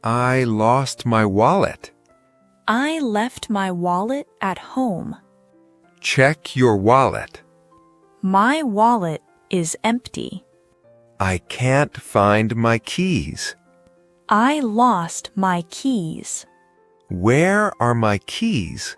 I lost my wallet. I left my wallet at home. Check your wallet. My wallet is empty. I can't find my keys. I lost my keys. Where are my keys?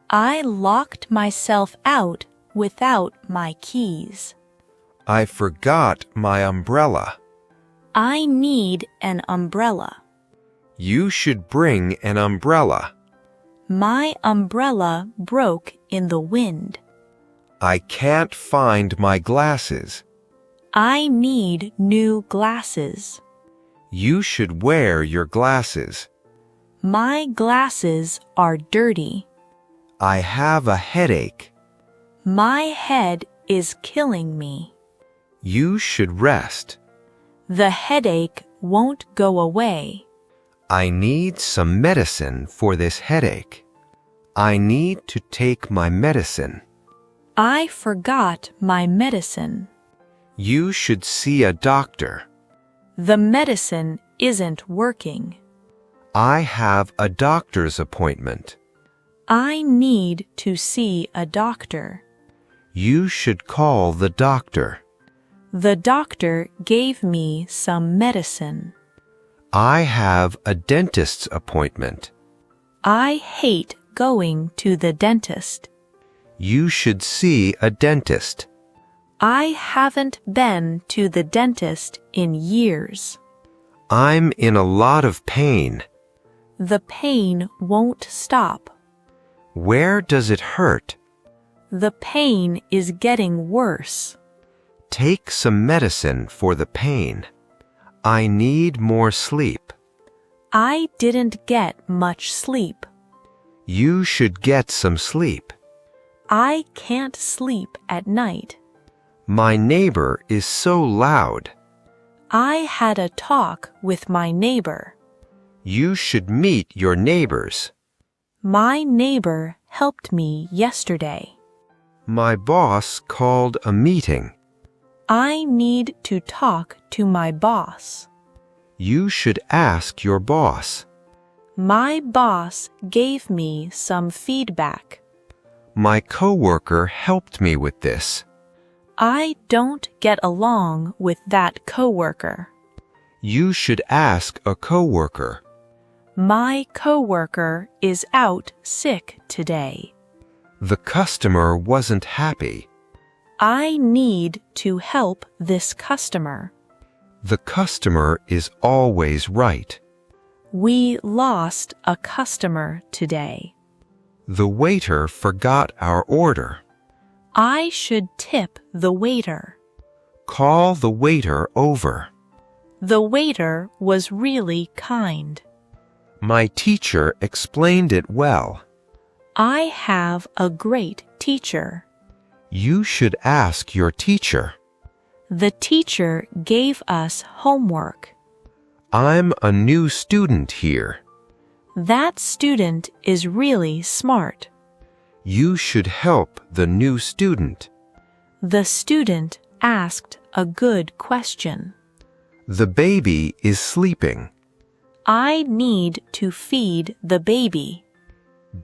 I locked myself out without my keys. I forgot my umbrella. I need an umbrella. You should bring an umbrella. My umbrella broke in the wind. I can't find my glasses. I need new glasses. You should wear your glasses. My glasses are dirty. I have a headache. My head is killing me. You should rest. The headache won't go away. I need some medicine for this headache. I need to take my medicine. I forgot my medicine. You should see a doctor. The medicine isn't working. I have a doctor's appointment. I need to see a doctor. You should call the doctor. The doctor gave me some medicine. I have a dentist's appointment. I hate going to the dentist. You should see a dentist. I haven't been to the dentist in years. I'm in a lot of pain. The pain won't stop. Where does it hurt? The pain is getting worse. Take some medicine for the pain. I need more sleep. I didn't get much sleep. You should get some sleep. I can't sleep at night. My neighbor is so loud. I had a talk with my neighbor. You should meet your neighbors. My neighbor helped me yesterday. My boss called a meeting. I need to talk to my boss. You should ask your boss. My boss gave me some feedback. My coworker helped me with this. I don't get along with that coworker. You should ask a coworker. My coworker is out sick today. The customer wasn't happy. I need to help this customer. The customer is always right. We lost a customer today. The waiter forgot our order. I should tip the waiter. Call the waiter over. The waiter was really kind. My teacher explained it well. I have a great teacher. You should ask your teacher. The teacher gave us homework. I'm a new student here. That student is really smart. You should help the new student. The student asked a good question. The baby is sleeping. I need to feed the baby.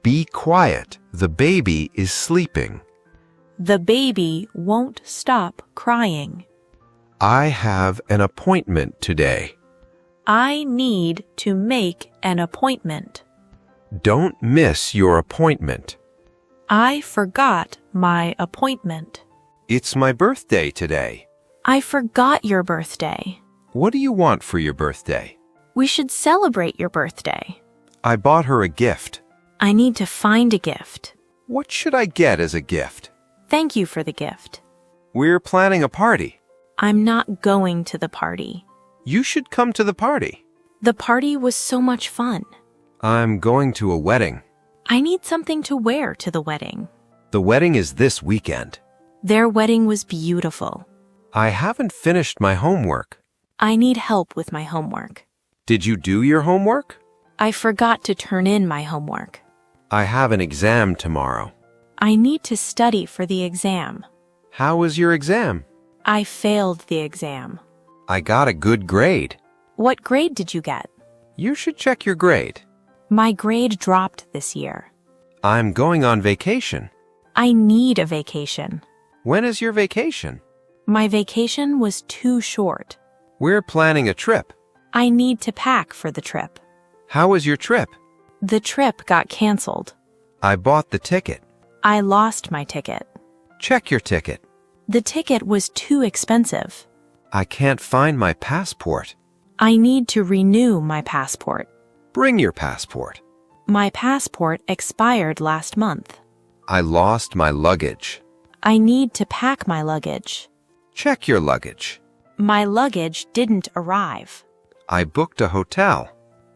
Be quiet. The baby is sleeping. The baby won't stop crying. I have an appointment today. I need to make an appointment. Don't miss your appointment. I forgot my appointment. It's my birthday today. I forgot your birthday. What do you want for your birthday? We should celebrate your birthday. I bought her a gift. I need to find a gift. What should I get as a gift? Thank you for the gift. We're planning a party. I'm not going to the party. You should come to the party. The party was so much fun. I'm going to a wedding. I need something to wear to the wedding. The wedding is this weekend. Their wedding was beautiful. I haven't finished my homework. I need help with my homework. Did you do your homework? I forgot to turn in my homework. I have an exam tomorrow. I need to study for the exam. How was your exam? I failed the exam. I got a good grade. What grade did you get? You should check your grade. My grade dropped this year. I'm going on vacation. I need a vacation. When is your vacation? My vacation was too short. We're planning a trip. I need to pack for the trip. How was your trip? The trip got canceled. I bought the ticket. I lost my ticket. Check your ticket. The ticket was too expensive. I can't find my passport. I need to renew my passport. Bring your passport. My passport expired last month. I lost my luggage. I need to pack my luggage. Check your luggage. My luggage didn't arrive. I booked a hotel.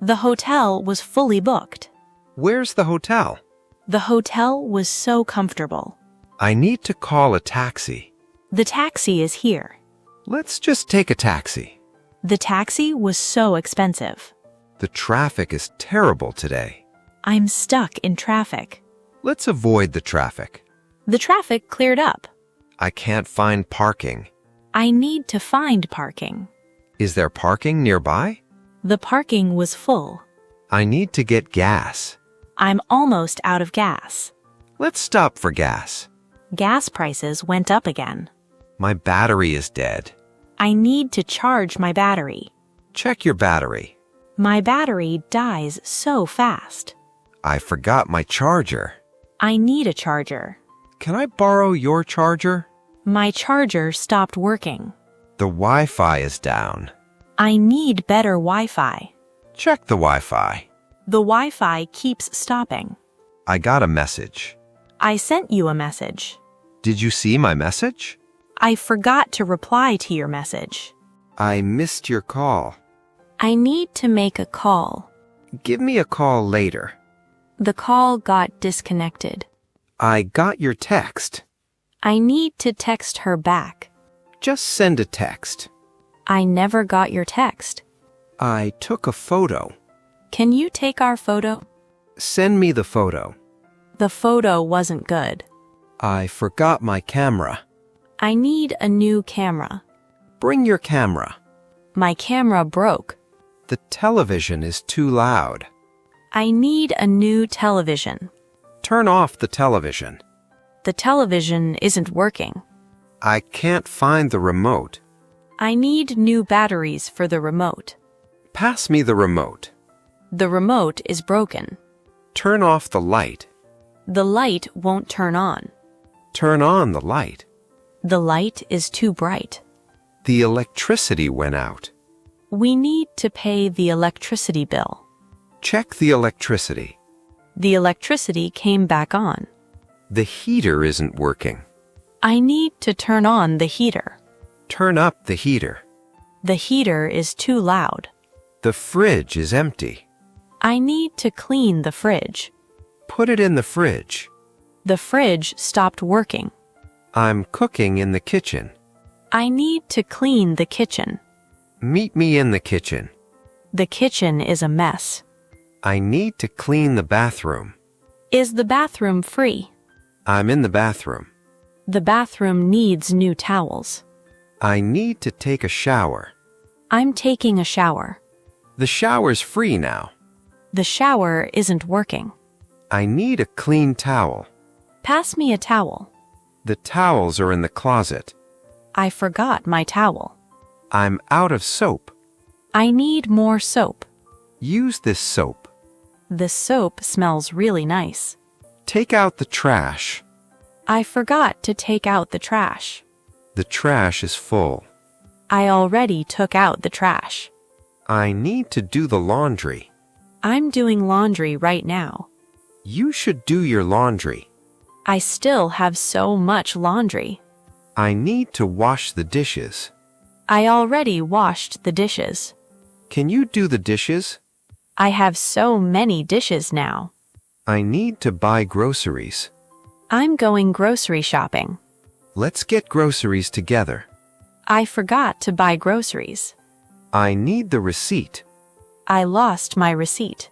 The hotel was fully booked. Where's the hotel? The hotel was so comfortable. I need to call a taxi. The taxi is here. Let's just take a taxi. The taxi was so expensive. The traffic is terrible today. I'm stuck in traffic. Let's avoid the traffic. The traffic cleared up. I can't find parking. I need to find parking. Is there parking nearby? The parking was full. I need to get gas. I'm almost out of gas. Let's stop for gas. Gas prices went up again. My battery is dead. I need to charge my battery. Check your battery. My battery dies so fast. I forgot my charger. I need a charger. Can I borrow your charger? My charger stopped working. The Wi-Fi is down. I need better Wi-Fi. Check the Wi-Fi. The Wi-Fi keeps stopping. I got a message. I sent you a message. Did you see my message? I forgot to reply to your message. I missed your call. I need to make a call. Give me a call later. The call got disconnected. I got your text. I need to text her back. Just send a text. I never got your text. I took a photo. Can you take our photo? Send me the photo. The photo wasn't good. I forgot my camera. I need a new camera. Bring your camera. My camera broke. The television is too loud. I need a new television. Turn off the television. The television isn't working. I can't find the remote. I need new batteries for the remote. Pass me the remote. The remote is broken. Turn off the light. The light won't turn on. Turn on the light. The light is too bright. The electricity went out. We need to pay the electricity bill. Check the electricity. The electricity came back on. The heater isn't working. I need to turn on the heater. Turn up the heater. The heater is too loud. The fridge is empty. I need to clean the fridge. Put it in the fridge. The fridge stopped working. I'm cooking in the kitchen. I need to clean the kitchen. Meet me in the kitchen. The kitchen is a mess. I need to clean the bathroom. Is the bathroom free? I'm in the bathroom. The bathroom needs new towels. I need to take a shower. I'm taking a shower. The shower's free now. The shower isn't working. I need a clean towel. Pass me a towel. The towels are in the closet. I forgot my towel. I'm out of soap. I need more soap. Use this soap. This soap smells really nice. Take out the trash. I forgot to take out the trash. The trash is full. I already took out the trash. I need to do the laundry. I'm doing laundry right now. You should do your laundry. I still have so much laundry. I need to wash the dishes. I already washed the dishes. Can you do the dishes? I have so many dishes now. I need to buy groceries. I'm going grocery shopping. Let's get groceries together. I forgot to buy groceries. I need the receipt. I lost my receipt.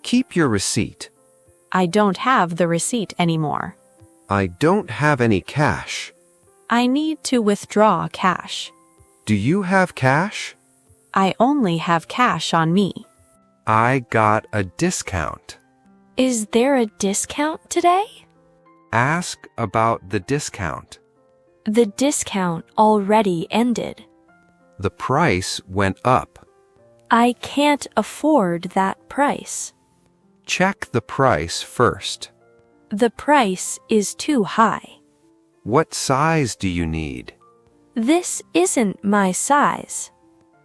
Keep your receipt. I don't have the receipt anymore. I don't have any cash. I need to withdraw cash. Do you have cash? I only have cash on me. I got a discount. Is there a discount today? Ask about the discount. The discount already ended. The price went up. I can't afford that price. Check the price first. The price is too high. What size do you need? This isn't my size.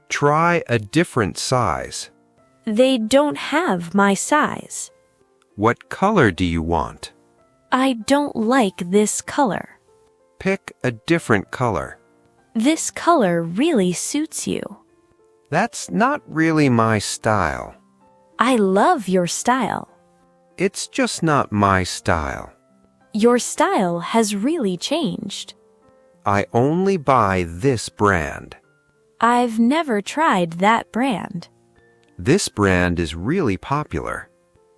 Try a different size. They don't have my size. What color do you want? I don't like this color. Pick a different color. This color really suits you. That's not really my style. I love your style. It's just not my style. Your style has really changed. I only buy this brand. I've never tried that brand. This brand is really popular.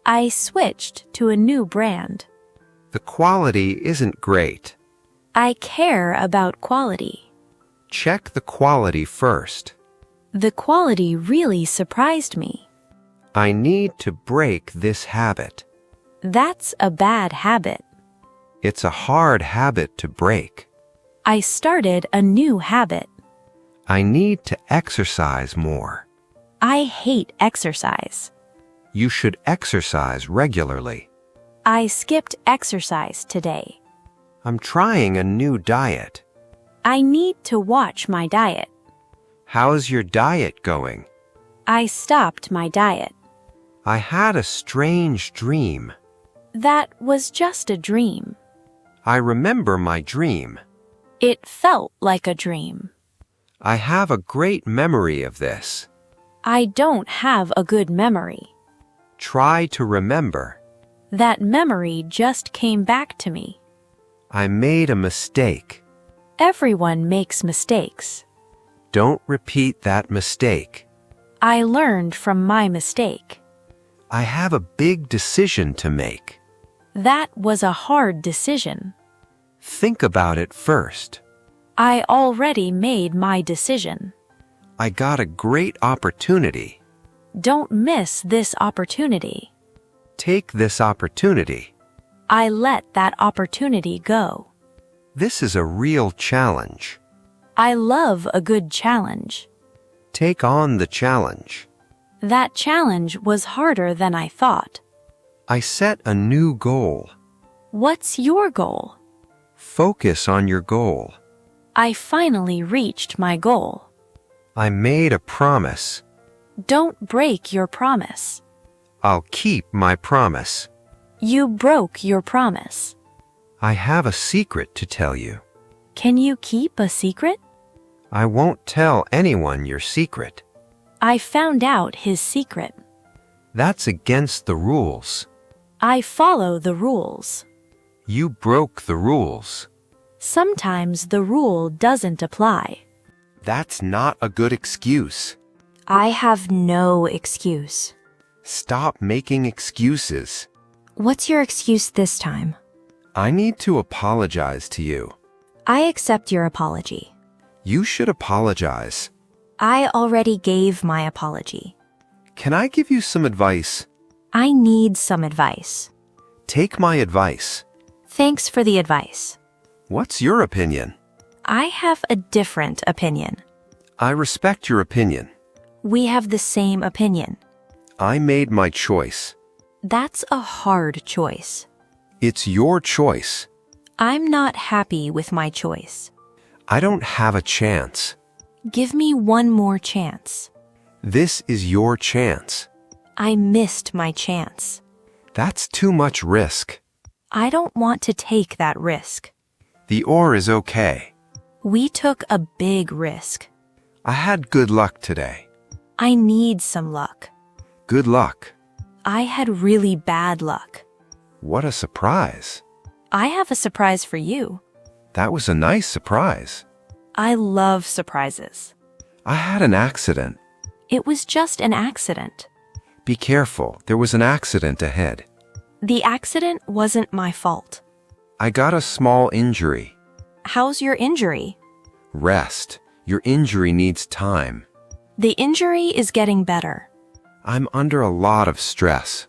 I switched to a new brand. The quality isn't great. I care about quality. Check the quality first. The quality really surprised me. I need to break this habit. That's a bad habit. It's a hard habit to break. I started a new habit. I need to exercise more. I hate exercise. You should exercise regularly. I skipped exercise today. I'm trying a new diet. I need to watch my diet. How's your diet going? I stopped my diet. I had a strange dream. That was just a dream. I remember my dream. It felt like a dream. I have a great memory of this. I don't have a good memory. Try to remember. That memory just came back to me. I made a mistake. Everyone makes mistakes. Don't repeat that mistake. I learned from my mistake. I have a big decision to make. That was a hard decision. Think about it first. I already made my decision. I got a great opportunity. Don't miss this opportunity. Take this opportunity. I let that opportunity go. This is a real challenge. I love a good challenge. Take on the challenge. That challenge was harder than I thought. I set a new goal. What's your goal? Focus on your goal. I finally reached my goal. I made a promise. Don't break your promise. I'll keep my promise. You broke your promise. I have a secret to tell you. Can you keep a secret? I won't tell anyone your secret. I found out his secret. That's against the rules. I follow the rules. You broke the rules. Sometimes the rule doesn't apply. That's not a good excuse. I have no excuse. Stop making excuses. What's your excuse this time? I need to apologize to you. I accept your apology. You should apologize. I already gave my apology. Can I give you some advice? I need some advice. Take my advice. Thanks for the advice. What's your opinion? I have a different opinion. I respect your opinion. We have the same opinion. I made my choice. That's a hard choice. It's your choice. I'm not happy with my choice. I don't have a chance. Give me one more chance. This is your chance. I missed my chance. That's too much risk. I don't want to take that risk. The ore is okay. We took a big risk. I had good luck today. I need some luck. Good luck. I had really bad luck. What a surprise. I have a surprise for you. That was a nice surprise. I love surprises. I had an accident. It was just an accident. Be careful, there was an accident ahead. The accident wasn't my fault. I got a small injury. How's your injury? Rest. Your injury needs time. The injury is getting better. I'm under a lot of stress.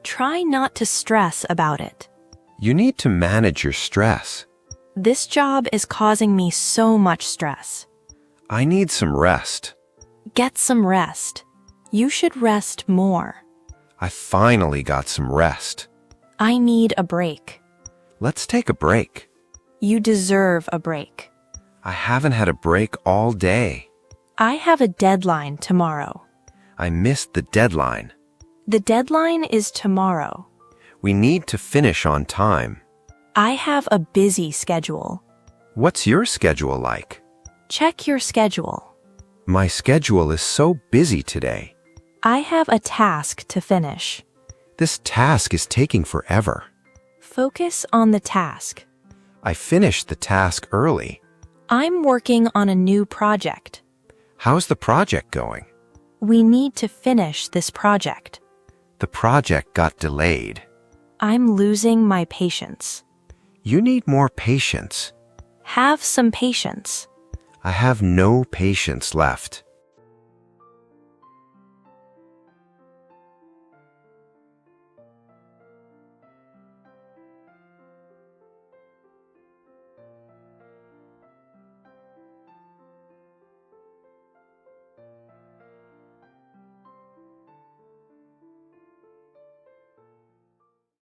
Try not to stress about it. You need to manage your stress. This job is causing me so much stress. I need some rest. Get some rest. You should rest more. I finally got some rest. I need a break. Let's take a break. You deserve a break. I haven't had a break all day. I have a deadline tomorrow. I missed the deadline. The deadline is tomorrow. We need to finish on time. I have a busy schedule. What's your schedule like? Check your schedule. My schedule is so busy today. I have a task to finish. This task is taking forever. Focus on the task. I finished the task early. I'm working on a new project. How's the project going? We need to finish this project. The project got delayed. I'm losing my patience. You need more patience. Have some patience. I have no patience left.